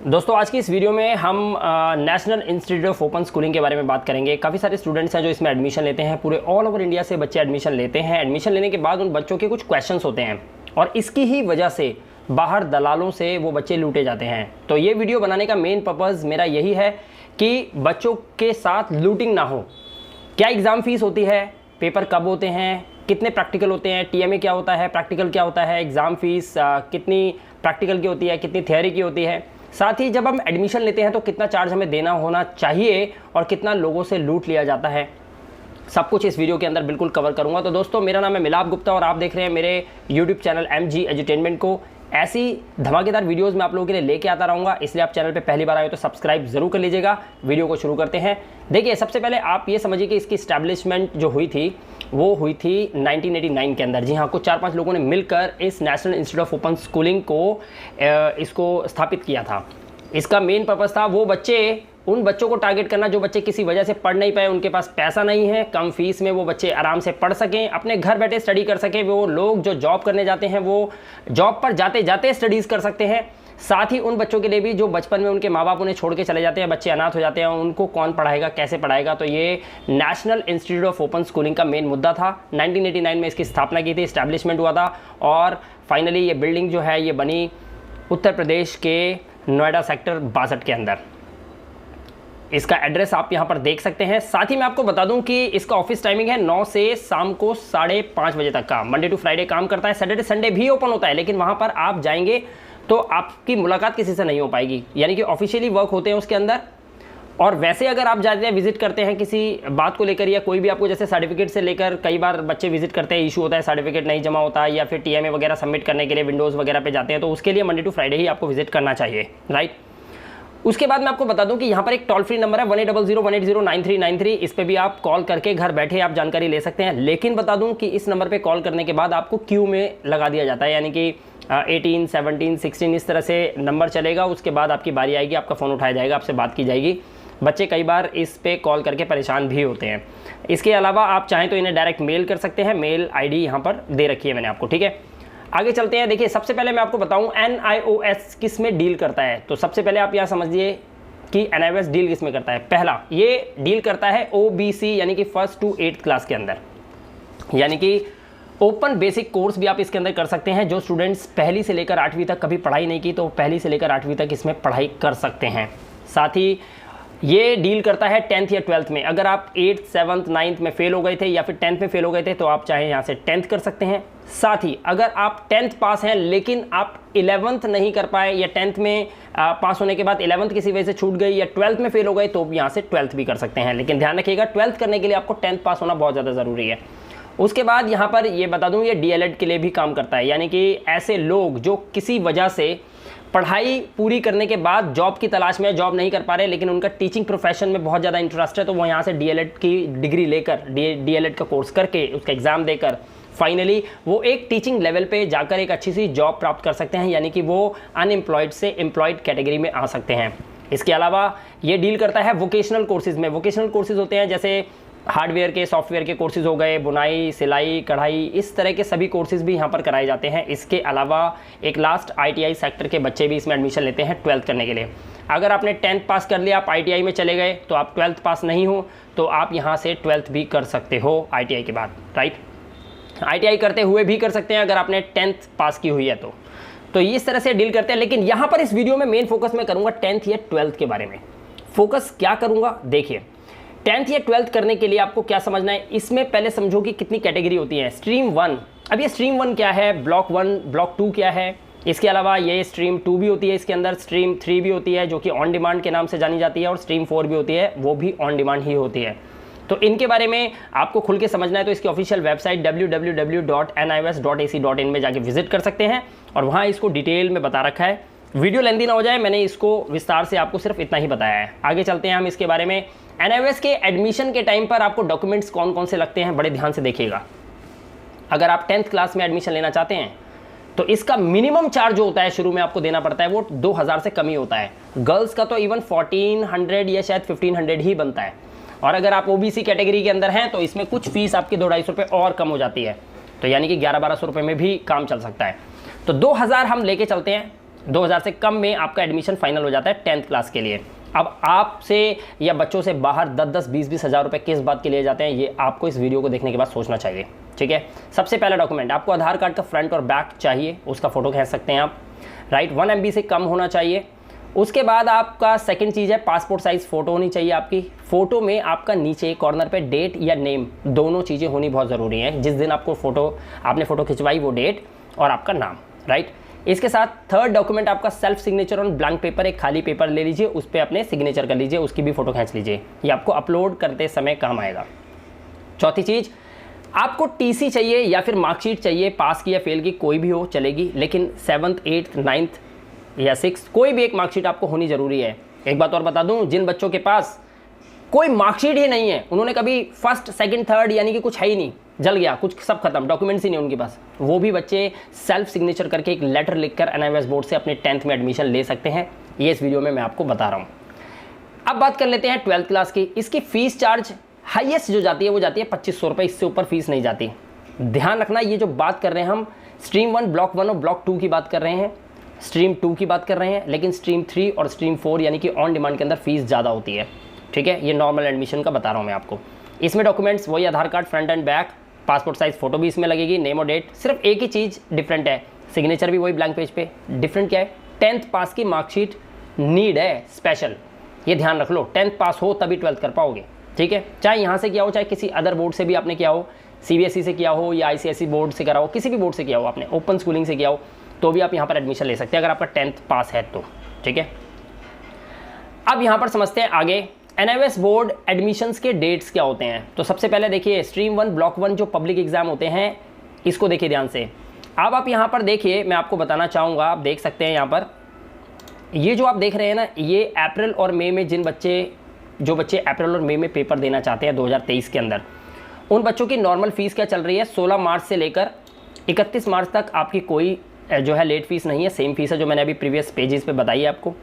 दोस्तों आज की इस वीडियो में हम national institute of open schooling के बारे में बात करेंगे। काफ़ी सारे स्टूडेंट्स हैं जो इसमें एडमिशन लेते हैं, पूरे ऑल ओवर इंडिया से बच्चे एडमिशन लेते हैं। एडमिशन लेने के बाद उन बच्चों के कुछ क्वेश्चंस होते हैं और इसकी ही वजह से बाहर दलालों से वो बच्चे लूटे जाते हैं। तो ये वीडियो बनाने का मेन पर्पज़ मेरा यही है कि बच्चों के साथ लूटिंग ना हो। क्या एग्ज़ाम फीस होती है, पेपर कब होते हैं, कितने प्रैक्टिकल होते हैं, टीएमए क्या होता है, प्रैक्टिकल क्या होता है, एग्ज़ाम फीस कितनी प्रैक्टिकल की होती है, कितनी थियोरी की होती है, साथ ही जब हम एडमिशन लेते हैं तो कितना चार्ज हमें देना होना चाहिए और कितना लोगों से लूट लिया जाता है, सब कुछ इस वीडियो के अंदर बिल्कुल कवर करूंगा। तो दोस्तों मेरा नाम है मिलाप गुप्ता और आप देख रहे हैं मेरे यूट्यूब चैनल MG एजुटेनमेंट को। ऐसी धमाकेदार वीडियोस मैं आप लोगों के लिए लेके आता रहूँगा, इसलिए आप चैनल पे पहली बार आए तो सब्सक्राइब जरूर कर लीजिएगा। वीडियो को शुरू करते हैं। देखिए सबसे पहले आप ये समझिए कि इसकी इस्टेब्लिशमेंट जो हुई थी वो हुई थी 1989 के अंदर। जी हाँ, कुछ 4-5 लोगों ने मिलकर इस national institute of open schooling को इसको स्थापित किया था। इसका मेन पर्पज़ था उन बच्चों को टारगेट करना जो बच्चे किसी वजह से पढ़ नहीं पाए, उनके पास पैसा नहीं है, कम फीस में वो बच्चे आराम से पढ़ सकें, अपने घर बैठे स्टडी कर सकें। वो लोग जो जॉब करने जाते हैं वो जॉब पर जाते जाते स्टडीज़ कर सकते हैं। साथ ही उन बच्चों के लिए भी जो बचपन में उनके माँ बाप उन्हें छोड़ के चले जाते हैं, बच्चे अनाथ हो जाते हैं, उनको कौन पढ़ाएगा, कैसे पढ़ाएगा। तो ये national institute of open schooling का मेन मुद्दा था। 1989 में इसकी स्थापना की थी, इस्टेब्लिशमेंट हुआ था और फाइनली ये बिल्डिंग जो है ये बनी उत्तर प्रदेश के नोएडा सेक्टर 62 के अंदर। इसका एड्रेस आप यहाँ पर देख सकते हैं। साथ ही मैं आपको बता दूं कि इसका ऑफिस टाइमिंग है 9 से शाम को 5:30 बजे तक का। मंडे टू फ्राइडे काम करता है, सैटरडे संडे भी ओपन होता है, लेकिन वहाँ पर आप जाएंगे तो आपकी मुलाकात किसी से नहीं हो पाएगी, यानी कि ऑफिशियली वर्क होते हैं उसके अंदर। और वैसे अगर आप जाते हैं, विजिट करते हैं किसी बात को लेकर या कोई भी आपको जैसे सर्टिफिकेट से लेकर, कई बार बच्चे विजिट करते हैं, इशू होता है, सर्टिफिकेट नहीं जमा होता है या फिर टीएमए वगैरह सबमिट करने के लिए विंडोज़ वगैरह पे जाते हैं, तो उसके लिए मंडे टू फ्राइडे ही आपको विजिट करना चाहिए, राइट। उसके बाद मैं आपको बता दूं कि यहाँ पर एक टोल फ्री नंबर है 1800-180-9393। इस पर भी आप कॉल करके घर बैठे आप जानकारी ले सकते हैं। लेकिन बता दूं कि इस नंबर पे कॉल करने के बाद आपको क्यू में लगा दिया जाता है, यानी कि 18, 17, 16 इस तरह से नंबर चलेगा। उसके बाद आपकी बारी आएगी, आपका फ़ोन उठाया जाएगा, आपसे बात की जाएगी। बच्चे कई बार इस पे कॉल करके परेशान भी होते हैं। इसके अलावा आप चाहें तो इन्हें डायरेक्ट मेल कर सकते हैं, मेल ID यहाँ पर दे रखी है मैंने आपको, ठीक है। आगे चलते हैं। देखिए सबसे पहले मैं आपको बताऊं NIOS किस में डील करता है। तो सबसे पहले आप यहाँ समझिए कि NIOS डील किस में करता है। पहला, ये डील करता है OBC यानी कि 1st to 8th क्लास के अंदर, यानी कि ओपन बेसिक कोर्स भी आप इसके अंदर कर सकते हैं। जो स्टूडेंट्स पहली से लेकर 8वीं तक कभी पढ़ाई नहीं की तो पहली से लेकर 8वीं तक इसमें पढ़ाई कर सकते हैं। साथ ही ये डील करता है 10th या 12th में। अगर आप 8th, 7th, 9th में फेल हो गए थे या फिर 10th में फेल हो गए थे तो आप चाहे यहाँ से 10th कर सकते हैं। साथ ही अगर आप 10th पास हैं लेकिन आप 11th नहीं कर पाए या 10th में पास होने के बाद 11th किसी वजह से छूट गई या 12th में फेल हो गए तो यहाँ से 12th भी कर सकते हैं। लेकिन ध्यान रखिएगा 12th करने के लिए आपको 10th पास होना बहुत ज़्यादा ज़रूरी है। उसके बाद यहाँ पर ये बता दूँ ये DLED के लिए भी काम करता है, यानी कि ऐसे लोग जो किसी वजह से पढ़ाई पूरी करने के बाद जॉब की तलाश में, जॉब नहीं कर पा रहे लेकिन उनका टीचिंग प्रोफेशन में बहुत ज़्यादा इंटरेस्ट है, तो वो यहाँ से DLED की डिग्री लेकर DLED का कोर्स करके उसका एग्ज़ाम देकर फाइनली वो एक टीचिंग लेवल पे जाकर एक अच्छी सी जॉब प्राप्त कर सकते हैं, यानी कि वो अनएम्प्लॉयड से एम्प्लॉयड कैटेगरी में आ सकते हैं। इसके अलावा ये डील करता है वोकेशनल कोर्सेज़ में। वोकेशनल कोर्सेज़ होते हैं जैसे हार्डवेयर के, सॉफ्टवेयर के कोर्सेज़ हो गए, बुनाई, सिलाई, कढ़ाई, इस तरह के सभी कोर्सेज़ भी यहाँ पर कराए जाते हैं। इसके अलावा एक लास्ट ITI सेक्टर के बच्चे भी इसमें एडमिशन लेते हैं 12th करने के लिए। अगर आपने 10th पास कर लिया, आप ITI में चले गए तो आप 12th पास नहीं हो तो आप यहाँ से 12th भी कर सकते हो ITI के बाद, राइट। ITI करते हुए भी कर सकते हैं अगर आपने 10th पास की हुई है तो इस तरह से डील करते हैं। लेकिन यहाँ पर इस वीडियो में मेन फोकस मैं करूँगा 10th या 12th के बारे में। फोकस क्या करूँगा, देखिए 10th या 12th करने के लिए आपको क्या समझना है। इसमें पहले समझो कि कितनी कैटेगरी होती है। स्ट्रीम 1, अब ये स्ट्रीम 1 क्या है, ब्लॉक 1, ब्लॉक 2 क्या है। इसके अलावा ये स्ट्रीम 2 भी होती है, इसके अंदर स्ट्रीम 3 भी होती है जो कि ऑन डिमांड के नाम से जानी जाती है, और स्ट्रीम 4 भी होती है, वो भी ऑन डिमांड ही होती है। तो इनके बारे में आपको खुल के समझना है तो इसकी ऑफिशियल वेबसाइट www.nios.ac.in में जाके विजिट कर सकते हैं और वहाँ इसको डिटेल में बता रखा है। वीडियो लेंदी ना हो जाए, मैंने इसको विस्तार से आपको सिर्फ इतना ही बताया है। आगे चलते हैं हम इसके बारे में। NIOS के एडमिशन के टाइम पर आपको डॉक्यूमेंट्स कौन कौन से लगते हैं, बड़े ध्यान से देखिएगा। अगर आप 10th क्लास में एडमिशन लेना चाहते हैं तो इसका मिनिमम चार्ज जो होता है शुरू में आपको देना पड़ता है वो 2000 से कम ही होता है। गर्ल्स का तो इवन 1400 या शायद 1500 ही बनता है, और अगर आप OBC कैटेगरी के अंदर हैं तो इसमें कुछ फीस आपकी 200-250 रुपये और कम हो जाती है, तो यानी कि 1100-1200 रुपये में भी काम चल सकता है। तो 2000 हम लेके चलते हैं। 2000 से कम में आपका एडमिशन फाइनल हो जाता है 10th क्लास के लिए। अब आपसे या बच्चों से बाहर 10-10, 20-20 हज़ार रुपये किस बात के लिए जाते हैं, ये आपको इस वीडियो को देखने के बाद सोचना चाहिए। ठीक है, सबसे पहला डॉक्यूमेंट आपको आधार कार्ड का फ्रंट और बैक चाहिए, उसका फोटो खींच सकते हैं आप, राइट। 1 MB से कम होना चाहिए। उसके बाद आपका सेकंड चीज़ है पासपोर्ट साइज़ फ़ोटो होनी चाहिए आपकी। फ़ोटो में आपका नीचे कॉर्नर पे डेट या नेम दोनों चीज़ें होनी बहुत ज़रूरी हैं। जिस दिन आपको आपने फ़ोटो खिंचवाई वो डेट और आपका नाम, राइट। इसके साथ थर्ड डॉक्यूमेंट आपका self signature on blank paper, एक खाली पेपर ले लीजिए, उस पर अपने सिग्नेचर कर लीजिए, उसकी भी फ़ोटो खींच लीजिए, ये आपको अपलोड करते समय काम आएगा। चौथी चीज़ आपको TC चाहिए या फिर मार्कशीट चाहिए, पास की या फेल की कोई भी हो चलेगी, लेकिन 7th, 8th, 9th या 6th कोई भी एक मार्कशीट आपको होनी ज़रूरी है। एक बात और बता दूं, जिन बच्चों के पास कोई मार्कशीट ही नहीं है, उन्होंने कभी फर्स्ट, सेकंड, थर्ड यानी कि कुछ है ही नहीं, जल गया, कुछ सब खत्म, डॉक्यूमेंट्स ही नहीं उनके पास, वो भी बच्चे सेल्फ सिग्नेचर करके एक लेटर लिखकर NIOS बोर्ड से अपने 10th में एडमिशन ले सकते हैं। ये इस वीडियो में मैं आपको बता रहा हूँ। अब बात कर लेते हैं 12th क्लास की। इसकी फ़ीस चार्ज हाईएस्ट जो जाती है वो जाती है 2500 रुपये, इससे ऊपर फीस नहीं जाती। ध्यान रखना, ये जो बात कर रहे हैं हम स्ट्रीम 1 ब्लॉक 1 और ब्लॉक 2 की बात कर रहे हैं, स्ट्रीम 2 की बात कर रहे हैं, लेकिन स्ट्रीम 3 और स्ट्रीम 4 यानी कि ऑन डिमांड के अंदर फीस ज़्यादा होती है। ठीक है, ये नॉर्मल एडमिशन का बता रहा हूँ मैं आपको। इसमें डॉक्यूमेंट्स वही Aadhaar card front and back, passport size photo भी इसमें लगेगी, नेम और डेट। सिर्फ एक ही चीज़ डिफरेंट है, सिग्नेचर भी वही ब्लैंक पेज पे, डिफरेंट क्या है, 10th पास की मार्कशीट नीड है स्पेशल, ये ध्यान रख लो। 10th पास हो तभी 12th कर पाओगे। ठीक है, चाहे यहाँ से किया हो, चाहे किसी अदर बोर्ड से भी आपने किया हो, CBSE से किया हो या ICSE बोर्ड से करा हो, किसी भी बोर्ड से किया हो आपने, ओपन स्कूलिंग से किया हो, तो भी आप यहाँ पर एडमिशन ले सकते हैं अगर आपका 10th पास है तो। ठीक है, अब यहाँ पर समझते हैं आगे NIOS बोर्ड एडमिशन्स के डेट्स क्या होते हैं। तो सबसे पहले देखिए स्ट्रीम 1 ब्लॉक 1 जो पब्लिक एग्जाम होते हैं, इसको देखिए ध्यान से। अब आप यहाँ पर देखिए, मैं आपको बताना चाहूँगा, आप देख सकते हैं यहाँ पर, ये जो आप देख रहे हैं ना, ये अप्रैल और मई में जो बच्चे अप्रैल और मई में पेपर देना चाहते हैं 2023 के अंदर, उन बच्चों की नॉर्मल फ़ीस क्या चल रही है, 16 मार्च से लेकर 31 मार्च तक आपकी कोई जो है लेट फीस नहीं है, सेम फीस है जो मैंने अभी प्रीवियस पेजेस पे बताई है आपको।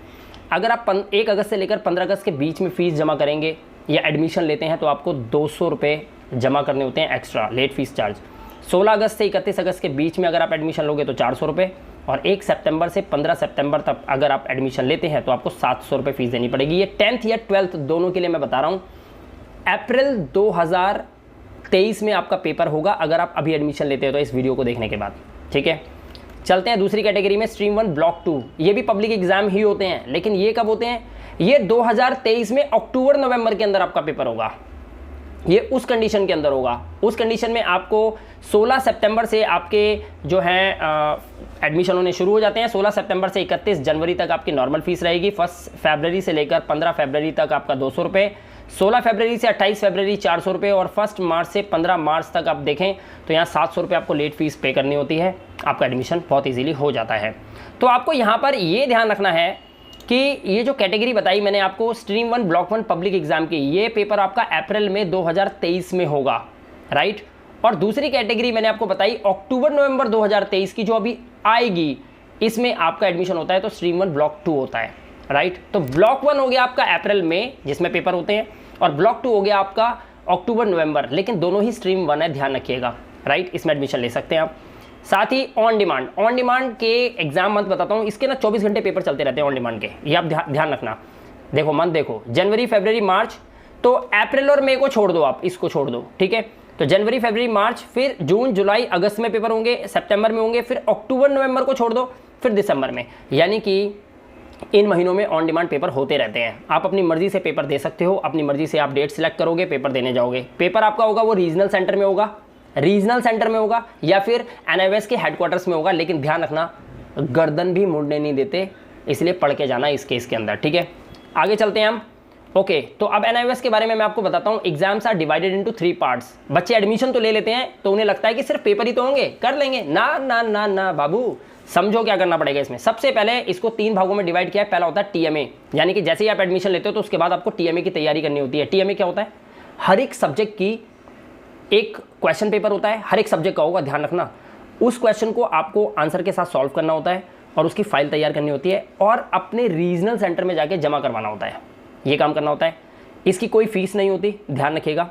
अगर आप 1 अगस्त से लेकर 15 अगस्त के बीच में फ़ीस जमा करेंगे या एडमिशन लेते हैं तो आपको 200 रुपये जमा करने होते हैं एक्स्ट्रा लेट फीस चार्ज। 16 अगस्त से 31 अगस्त के बीच में अगर आप एडमिशन लोगे तो 400 रुपये, और 1 सितंबर से 15 सितंबर तक अगर आप एडमिशन लेते हैं तो आपको 700 रुपये फ़ीस देनी पड़ेगी। ये 10th या 12th दोनों के लिए मैं बता रहा हूँ। अप्रैल 2023 में आपका पेपर होगा अगर आप अभी एडमिशन लेते हो तो, इस वीडियो को देखने के बाद। ठीक है, चलते हैं दूसरी कैटेगरी में, स्ट्रीम 1 ब्लॉक 2। ये भी पब्लिक एग्जाम ही होते हैं, लेकिन ये कब होते हैं, ये 2023 में अक्टूबर नवंबर के अंदर आपका पेपर होगा। ये उस कंडीशन के अंदर होगा, उस कंडीशन में आपको 16 सितंबर से आपके जो हैं एडमिशन होने शुरू हो जाते हैं। 16 सितंबर से 31 जनवरी तक आपकी नॉर्मल फीस रहेगी। 1 फरवरी से लेकर 15 फरवरी तक आपका 200 रुपये, 16 फरवरी से 28 फरवरी 400 रुपये, और 1 मार्च से 15 मार्च तक आप देखें तो यहाँ 700 रुपये आपको लेट फीस पे करनी होती है। आपका एडमिशन बहुत ईजीली हो जाता है। तो आपको यहाँ पर ये ध्यान रखना है कि ये जो कैटेगरी बताई मैंने आपको स्ट्रीम 1 ब्लॉक 1 पब्लिक एग्जाम की, ये पेपर आपका अप्रैल में 2023 में होगा, राइट। और दूसरी कैटेगरी मैंने आपको बताई अक्टूबर नवंबर 2023 की जो अभी आएगी, इसमें आपका एडमिशन होता है तो स्ट्रीम 1 ब्लॉक 2 होता है, राइट। तो ब्लॉक 1 हो गया आपका अप्रैल में जिसमें पेपर होते हैं, और ब्लॉक 2 हो गया आपका अक्टूबर नवंबर, लेकिन दोनों ही स्ट्रीम 1 है, ध्यान रखिएगा, राइट। इसमें एडमिशन ले सकते हैं आप। साथ ही ऑन डिमांड के एग्जाम मंथ बताता हूँ, इसके ना 24 घंटे पेपर चलते रहते हैं ऑन डिमांड के, ये आप ध्यान रखना। देखो मंथ देखो, जनवरी फरवरी मार्च, तो अप्रैल और मई को छोड़ दो, आप इसको छोड़ दो, ठीक है। तो जनवरी फरवरी मार्च, फिर जून जुलाई अगस्त में पेपर होंगे, सितंबर में होंगे, फिर अक्टूबर नवंबर को छोड़ दो, फिर दिसंबर में, यानी कि इन महीनों में ऑन डिमांड पेपर होते रहते हैं। आप अपनी मर्जी से पेपर दे सकते हो, अपनी मर्जी से आप डेट सेलेक्ट करोगे, पेपर देने जाओगे। पेपर आपका होगा वो रीजनल सेंटर में होगा या फिर NIOS के हेडक्वार्टर्स में होगा, लेकिन ध्यान रखना गर्दन भी मुड़ने नहीं देते, इसलिए पढ़ के जाना इस केस के अंदर, ठीक है। आगे चलते हैं हम। ओके, तो अब NIOS के बारे में मैं आपको बताता हूँ। Exams are divided into 3 parts. बच्चे एडमिशन तो ले लेते हैं तो उन्हें लगता है कि सिर्फ पेपर ही तो होंगे, कर लेंगे। ना ना ना ना बाबू, समझो क्या करना पड़ेगा इसमें। सबसे पहले इसको 3 भागों में डिवाइड किया है। पहला होता है TMA, यानी कि जैसे ही आप एडमिशन लेते हो तो उसके बाद आपको TMA की तैयारी करनी होती है। TMA क्या होता है, हर एक सब्जेक्ट की एक क्वेश्चन पेपर होता है, हर एक सब्जेक्ट का होगा, ध्यान रखना। उस क्वेश्चन को आपको आंसर के साथ सॉल्व करना होता है और उसकी फाइल तैयार करनी होती है और अपने रीजनल सेंटर में जाके जमा करवाना होता है, ये काम करना होता है। इसकी कोई फीस नहीं होती, ध्यान रखिएगा।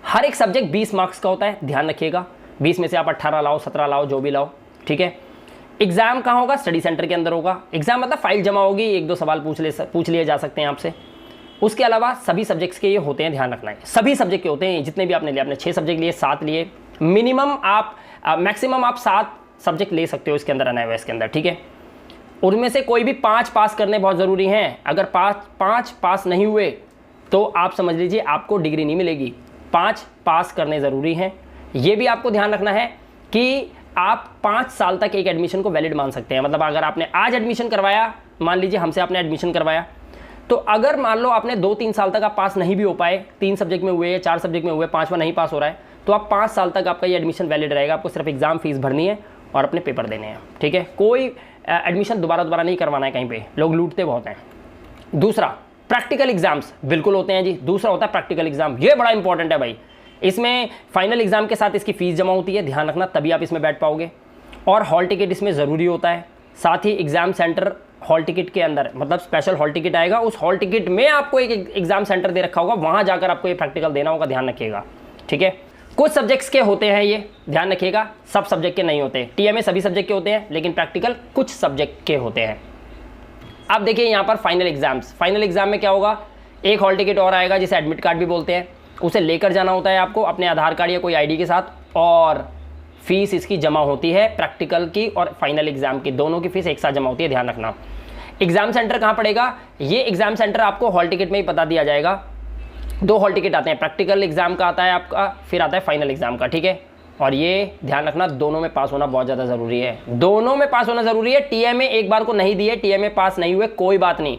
हर एक सब्जेक्ट 20 मार्क्स का होता है, ध्यान रखिएगा। 20 में से आप 18 लाओ, 17 लाओ, जो भी लाओ, ठीक है। एग्जाम कहाँ होगा? स्टडी सेंटर के अंदर होगा। एग्जाम मतलब फाइल जमा होगी, 1-2 सवाल पूछ लिए जा सकते हैं आपसे। उसके अलावा सभी सब्जेक्ट्स के ये होते हैं, ध्यान रखना है, सभी सब्जेक्ट के होते हैं, जितने भी आपने लिए, आपने 6 सब्जेक्ट लिए, 7 लिए, मिनिमम आप मैक्सिमम आप 7 सब्जेक्ट ले सकते हो इसके अंदर, एनआईओएस के अंदर, ठीक है। उनमें से कोई भी 5 पास करने बहुत ज़रूरी हैं। अगर 5 पास नहीं हुए तो आप समझ लीजिए आपको डिग्री नहीं मिलेगी। 5 पास करने ज़रूरी हैं। ये भी आपको ध्यान रखना है कि आप 5 साल तक एक एडमिशन को वैलिड मान सकते हैं। मतलब अगर आपने आज एडमिशन करवाया, मान लीजिए हमसे आपने एडमिशन करवाया, तो अगर मान लो आपने 2-3 साल तक आप पास नहीं भी हो पाए, 3 सब्जेक्ट में हुए, 4 सब्जेक्ट में हुए, 5वां नहीं पास हो रहा है, तो आप 5 साल तक आपका ये एडमिशन वैलिड रहेगा। आपको सिर्फ एग्जाम फीस भरनी है और अपने पेपर देने हैं, ठीक है। कोई एडमिशन दोबारा नहीं करवाना है कहीं पे, लोग लूटते बहुत हैं। दूसरा, प्रैक्टिकल एग्जाम्स बिल्कुल होते हैं जी। दूसरा होता है प्रैक्टिकल एग्जाम, ये बड़ा इंपॉर्टेंट है भाई। इसमें फाइनल एग्जाम के साथ इसकी फीस जमा होती है, ध्यान रखना, तभी आप इसमें बैठ पाओगे। और हॉल टिकट इसमें ज़रूरी होता है। साथ ही एग्जाम सेंटर हॉल टिकट के अंदर, मतलब स्पेशल हॉल टिकट आएगा, उस हॉल टिकट में आपको एक एग्जाम सेंटर दे रखा होगा, वहाँ जाकर आपको ये प्रैक्टिकल देना होगा, ध्यान रखिएगा, ठीक है। कुछ सब्जेक्ट्स के होते हैं ये, ध्यान रखिएगा, सब सब्जेक्ट के नहीं होते। टीएमए सभी सब्जेक्ट के होते हैं, लेकिन प्रैक्टिकल कुछ सब्जेक्ट के होते हैं। अब देखिए यहाँ पर फाइनल एग्जाम्स, फाइनल एग्जाम में क्या होगा, एक हॉल टिकट और आएगा जिसे एडमिट कार्ड भी बोलते हैं, उसे लेकर जाना होता है आपको अपने आधार कार्ड या कोई आईडी के साथ, और फीस इसकी जमा होती है, प्रैक्टिकल की और फाइनल एग्जाम की, दोनों की फीस एक साथ जमा होती है, ध्यान रखना। एग्जाम सेंटर कहाँ पड़ेगा, ये एग्जाम सेंटर आपको हॉल टिकट में ही बता दिया जाएगा। 2 हॉल टिकट आते हैं, प्रैक्टिकल एग्जाम का आता है आपका, फिर आता है फाइनल एग्जाम का, ठीक है। और ये ध्यान रखना, दोनों में पास होना बहुत ज़्यादा ज़रूरी है, दोनों में पास होना ज़रूरी है। टीएमए एक बार को नहीं दिए, टीएमए पास नहीं हुए, कोई बात नहीं,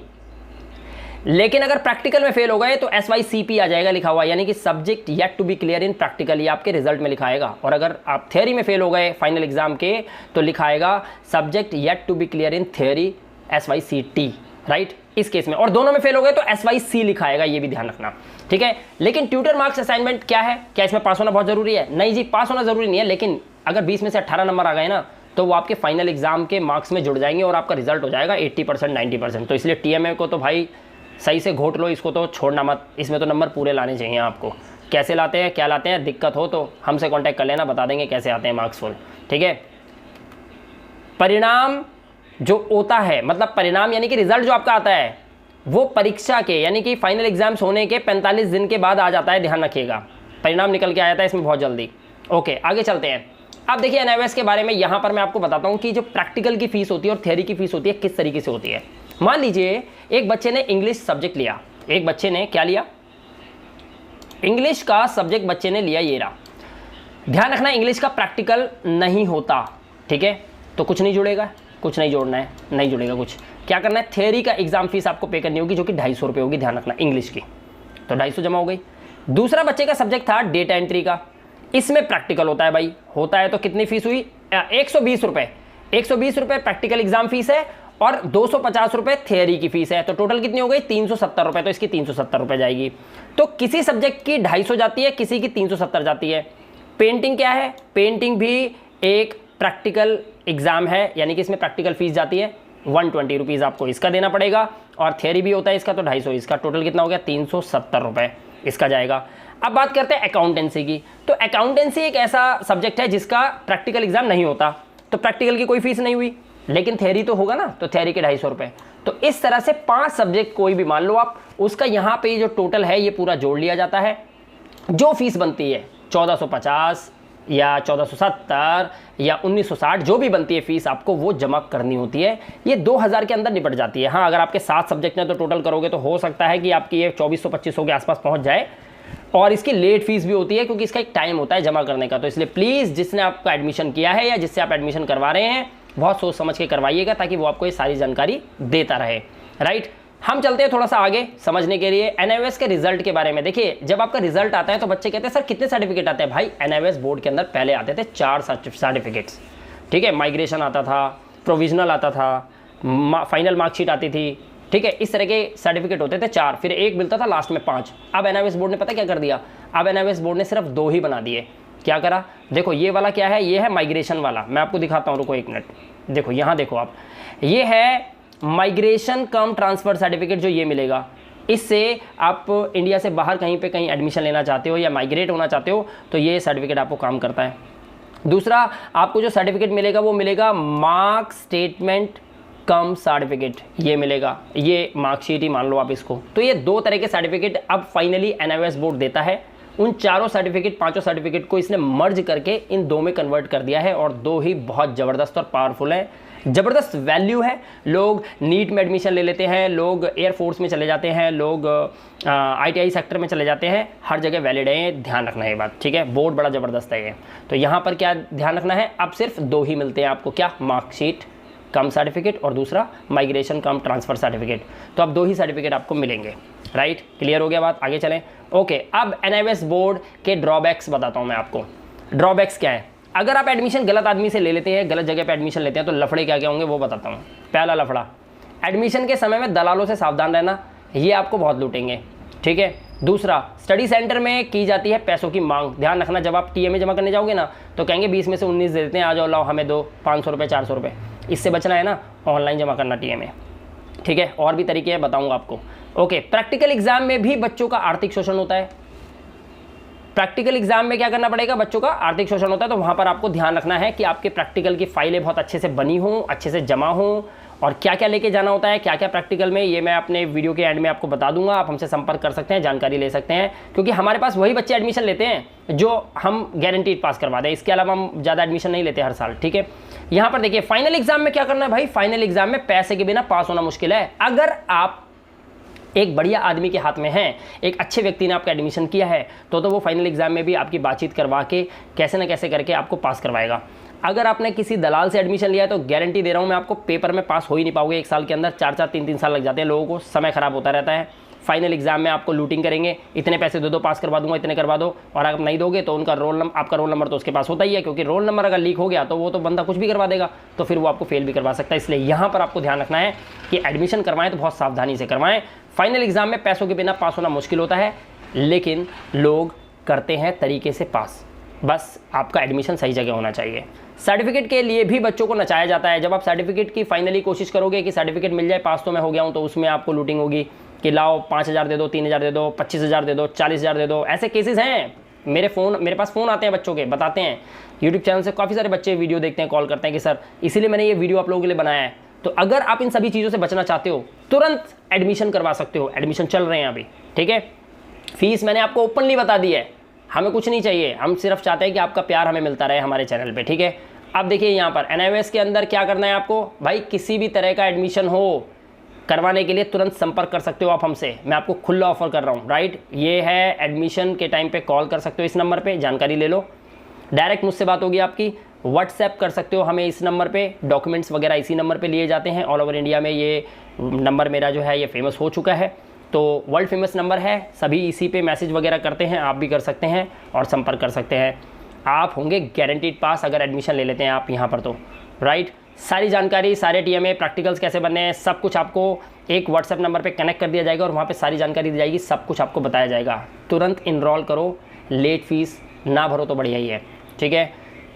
लेकिन अगर प्रैक्टिकल में फेल हो गए तो SYCP आ जाएगा लिखा हुआ, यानी कि subject yet to be clear in practical, ये आपके रिजल्ट में लिखा आएगा। और अगर आप थ्योरी में फेल हो गए फाइनल एग्जाम के, तो लिखा आएगा subject yet to be clear in theory, SYCT, right, इस केस में। और दोनों में फेल हो गए तो SYC लिखा आएगा, ये भी ध्यान रखना, ठीक है। लेकिन ट्यूटर मार्क्स असाइनमेंट क्या है, क्या इसमें पास होना बहुत जरूरी है? नहीं जी, पास होना जरूरी नहीं है, लेकिन अगर 20 में से 18 नंबर आ गए ना, तो वो आपके फाइनल एग्जाम के मार्क्स में जुड़ जाएंगे और आपका रिजल्ट हो जाएगा 80%, 90%। तो इसलिए टीएमए को तो भाई सही से घोट लो, इसको तो छोड़ना मत, इसमें तो नंबर पूरे लाने चाहिए आपको। कैसे लाते हैं, क्या लाते हैं, दिक्कत हो तो हमसे कांटेक्ट कर लेना, बता देंगे कैसे आते हैं मार्क्स फुल, ठीक है। परिणाम जो होता है, मतलब परिणाम यानी कि रिजल्ट जो आपका आता है, वो परीक्षा के यानी कि फाइनल एग्जाम्स होने के 45 दिन के बाद आ जाता है, ध्यान रखिएगा। परिणाम निकल के आ जाता है इसमें बहुत जल्दी। ओके, आगे चलते हैं। अब देखिए एनआईओएस के बारे में, यहाँ पर मैं आपको बताता हूँ कि जो प्रैक्टिकल की फीस होती है और थ्योरी की फीस होती है, किस तरीके से होती है। मान लीजिए एक बच्चे ने इंग्लिश सब्जेक्ट लिया, एक बच्चे ने क्या लिया, इंग्लिश का सब्जेक्ट बच्चे ने लिया, ये रहा। ध्यान रखना, इंग्लिश का प्रैक्टिकल नहीं होता, ठीक है, तो कुछ नहीं जुड़ेगा, कुछ नहीं जोड़ना है, नहीं जुड़ेगा कुछ। क्या करना है, थ्योरी का एग्जाम फीस आपको पे करनी होगी, जो कि 250 रुपये होगी, ध्यान रखना, इंग्लिश की, तो 250 जमा हो गई। दूसरा बच्चे का सब्जेक्ट था डेटा एंट्री का, इसमें प्रैक्टिकल होता है भाई, होता है, तो कितनी फीस हुई, 120 रुपये, 120 रुपये प्रैक्टिकल एग्जाम फीस है और 250 रुपये थ्योरी की फीस है, तो टोटल कितनी हो गई, 370 रुपये, तो इसकी 370 रुपये जाएगी। तो किसी सब्जेक्ट की 250 जाती है, किसी की 370 जाती है। पेंटिंग क्या है, पेंटिंग भी एक प्रैक्टिकल एग्जाम है, यानी कि इसमें प्रैक्टिकल फीस जाती है 120 रुपीज़, आपको इसका देना पड़ेगा, और थ्योरी भी होता है इसका, तो 250, इसका टोटल कितना हो गया, 370 रुपये इसका जाएगा। अब बात करते हैं अकाउंटेंसी की। तो अकाउंटेंसी एक ऐसा सब्जेक्ट है जिसका प्रैक्टिकल एग्जाम नहीं होता, तो प्रैक्टिकल की कोई फीस नहीं हुई, लेकिन थ्योरी तो होगा ना, तो थ्योरी के 250 रुपये। तो इस तरह से 5 सब्जेक्ट कोई भी मान लो आप, उसका यहाँ पे जो टोटल है ये पूरा जोड़ लिया जाता है। जो फीस बनती है 1450 या 1470 या 1960, जो भी बनती है फीस, आपको वो जमा करनी होती है। ये 2000 के अंदर निपट जाती है। हाँ, अगर आपके 7 सब्जेक्ट हैं तो टोटल करोगे तो हो सकता है कि आपकी ये 2400-2500 के आसपास पहुंच जाए। और इसकी लेट फीस भी होती है, क्योंकि इसका एक टाइम होता है जमा करने का। तो इसलिए प्लीज़ जिसने आपका एडमिशन किया है या जिससे आप एडमिशन करवा रहे हैं, बहुत सोच समझ के करवाइएगा, ताकि वो आपको ये सारी जानकारी देता रहे, राइट। हम चलते हैं थोड़ा सा आगे समझने के लिए एनआईओएस के रिजल्ट के बारे में। देखिए, जब आपका रिजल्ट आता है तो बच्चे कहते हैं सर कितने सर्टिफिकेट आते हैं। भाई, एनआईओएस बोर्ड के अंदर पहले आते थे 4 सर्टिफिकेट्स, ठीक है। माइग्रेशन आता था, प्रोविजनल आता था, फाइनल मार्कशीट आती थी, ठीक है। इस तरह के सर्टिफिकेट होते थे 4, फिर एक मिलता था लास्ट में 5। अब एनआईओएस बोर्ड ने पता क्या कर दिया, अब एनआईओएस बोर्ड ने सिर्फ 2 ही बना दिए। क्या करा, देखो ये वाला क्या है, ये है माइग्रेशन वाला, मैं आपको दिखाता हूँ, रुको 1 मिनट। देखो यहाँ देखो आप, ये है माइग्रेशन कम ट्रांसफ़र सर्टिफिकेट, जो ये मिलेगा। इससे आप इंडिया से बाहर कहीं पे कहीं एडमिशन लेना चाहते हो या माइग्रेट होना चाहते हो, तो ये सर्टिफिकेट आपको काम करता है। दूसरा आपको जो सर्टिफिकेट मिलेगा वो मिलेगा मार्क स्टेटमेंट कम सर्टिफिकेट, ये मिलेगा, ये मार्कशीट ही मान लो आप इसको। तो ये 2 तरह के सर्टिफिकेट अब फाइनली NIOS बोर्ड देता है। उन चारों सर्टिफिकेट, 5 सर्टिफिकेट को इसने मर्ज करके इन 2 में कन्वर्ट कर दिया है और 2 ही बहुत ज़बरदस्त और पावरफुल है। ज़बरदस्त वैल्यू है। लोग नीट में एडमिशन ले लेते हैं, लोग एयरफोर्स में चले जाते हैं, लोग ITI सेक्टर में चले जाते हैं, हर जगह वैलिड है, ध्यान रखना है ये बात, ठीक है। बोर्ड बड़ा ज़बरदस्त है ये। तो यहाँ पर क्या ध्यान रखना है, अब सिर्फ 2 ही मिलते हैं आपको, क्या, मार्कशीट कम सर्टिफिकेट और दूसरा माइग्रेशन कम ट्रांसफ़र सर्टिफिकेट। तो अब 2 ही सर्टिफिकेट आपको मिलेंगे, राइट। क्लियर हो गया बात, आगे चलें। ओके, अब NIOS बोर्ड के ड्रॉबैक्स बताता हूँ मैं आपको। ड्रॉबैक्स क्या है, अगर आप एडमिशन गलत आदमी से ले लेते हैं, गलत जगह पे एडमिशन लेते हैं, तो लफड़े क्या क्या होंगे वो बताता हूँ। पहला लफड़ा, एडमिशन के समय में दलालों से सावधान रहना, ये आपको बहुत लूटेंगे, ठीक है। दूसरा, स्टडी सेंटर में की जाती है पैसों की मांग, ध्यान रखना। जब आप TA में जमा करने जाओगे ना, तो कहेंगे 20 में से 19 दे देते हैं, आ जाओ लाओ हमें दो, 500 रुपये 400 रुपये। इससे बचना है ना, ऑनलाइन जमा करना TA में, ठीक है। और भी तरीके हैं, बताऊँगा आपको। ओके, प्रैक्टिकल एग्जाम में भी बच्चों का आर्थिक शोषण होता है। प्रैक्टिकल एग्जाम में क्या करना पड़ेगा, बच्चों का आर्थिक शोषण होता है। तो वहाँ पर आपको ध्यान रखना है कि आपके प्रैक्टिकल की फाइलें बहुत अच्छे से बनी हों, अच्छे से जमा हों, और क्या क्या लेके जाना होता है, क्या क्या प्रैक्टिकल में, ये मैं अपने वीडियो के एंड में आपको बता दूंगा। आप हमसे संपर्क कर सकते हैं, जानकारी ले सकते हैं, क्योंकि हमारे पास वही बच्चे एडमिशन लेते हैं जो हम गारंटीड पास करवा दें। इसके अलावा हम ज़्यादा एडमिशन नहीं लेते हर साल, ठीक है। यहाँ पर देखिए, फाइनल एग्जाम में क्या करना है भाई, फाइनल एग्जाम में पैसे के बिना पास होना मुश्किल है। अगर आप एक बढ़िया आदमी के हाथ में हैं, एक अच्छे व्यक्ति ने आपका एडमिशन किया है, तो वो फाइनल एग्जाम में भी आपकी बातचीत करवा के कैसे ना कैसे करके आपको पास करवाएगा। अगर आपने किसी दलाल से एडमिशन लिया है, तो गारंटी दे रहा हूँ मैं आपको, पेपर में पास हो ही नहीं पाओगे। 1 साल के अंदर 4-4 3-3 साल लग जाते हैं लोगों को, समय खराब होता रहता है। फाइनल एग्जाम में आपको लूटिंग करेंगे, इतने पैसे दे दो, पास करवा दूंगा, इतने करवा दो, और अगर नहीं दोगे तो उनका आपका रोल नंबर तो उसके पास होता ही है, क्योंकि रोल नंबर अगर लीक हो गया तो वो तो बंदा कुछ भी करवा देगा, तो फिर वो आपको फेल भी करवा सकता है। इसलिए यहाँ पर आपको ध्यान रखना है कि एडमिशन करवाएं तो बहुत सावधानी से करवाएं। फाइनल एग्जाम में पैसों के बिना पास होना मुश्किल होता है, लेकिन लोग करते हैं तरीके से पास। बस आपका एडमिशन सही जगह होना चाहिए। सर्टिफिकेट के लिए भी बच्चों को नचाया जाता है। जब आप सर्टिफिकेट की फाइनली कोशिश करोगे कि सर्टिफिकेट मिल जाए, पास तो मैं हो गया हूँ, तो उसमें आपको लूटिंग होगी कि लाओ 5,000 दे दो, 3,000 दे दो, 25,000 दे दो, 40,000 दे दो। ऐसे केसेस हैं, मेरे पास फ़ोन आते हैं बच्चों के, बताते हैं। यूट्यूब चैनल से काफ़ी सारे बच्चे वीडियो देखते हैं, कॉल करते हैं कि सर इसीलिए मैंने ये वीडियो आप लोगों के लिए बनाया है। तो अगर आप इन सभी चीज़ों से बचना चाहते हो, तुरंत एडमिशन करवा सकते हो। एडमिशन चल रहे हैं अभी, ठीक है। फीस मैंने आपको ओपनली बता दी है, हमें कुछ नहीं चाहिए, हम सिर्फ चाहते हैं कि आपका प्यार हमें मिलता रहे हमारे चैनल पे, ठीक है। अब देखिए यहाँ पर NIOS के अंदर क्या करना है आपको भाई, किसी भी तरह का एडमिशन हो करवाने के लिए तुरंत संपर्क कर सकते हो आप हमसे। मैं आपको खुला ऑफर कर रहा हूँ, राइट। ये है, एडमिशन के टाइम पे कॉल कर सकते हो इस नंबर पे, जानकारी ले लो। डायरेक्ट मुझसे बात होगी आपकी, व्हाट्सएप कर सकते हो हमें इस नंबर पे, डॉक्यूमेंट्स वगैरह इसी नंबर पे लिए जाते हैं। ऑल ओवर इंडिया में ये नंबर मेरा जो है ये फेमस हो चुका है, तो वर्ल्ड फेमस नंबर है। सभी इसी पे मैसेज वगैरह करते हैं, आप भी कर सकते हैं और संपर्क कर सकते हैं। आप होंगे गारंटीड पास अगर एडमिशन ले लेते हैं आप यहाँ पर, तो राइट। सारी जानकारी, सारे TMA प्रैक्टिकल्स कैसे बनने हैं, सब कुछ आपको एक व्हाट्सएप नंबर पे कनेक्ट कर दिया जाएगा और वहाँ पे सारी जानकारी दी जाएगी, सब कुछ आपको बताया जाएगा। तुरंत इनरोल करो, लेट फीस ना भरो तो बढ़िया ही है, ठीक है।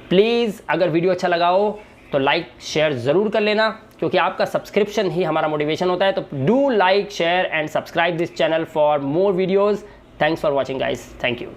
प्लीज़ अगर वीडियो अच्छा लगा हो तो लाइक शेयर ज़रूर कर लेना, क्योंकि आपका सब्सक्रिप्शन ही हमारा मोटिवेशन होता है। तो do like share and subscribe this channel for more videos. Thanks for watching guys, thank you.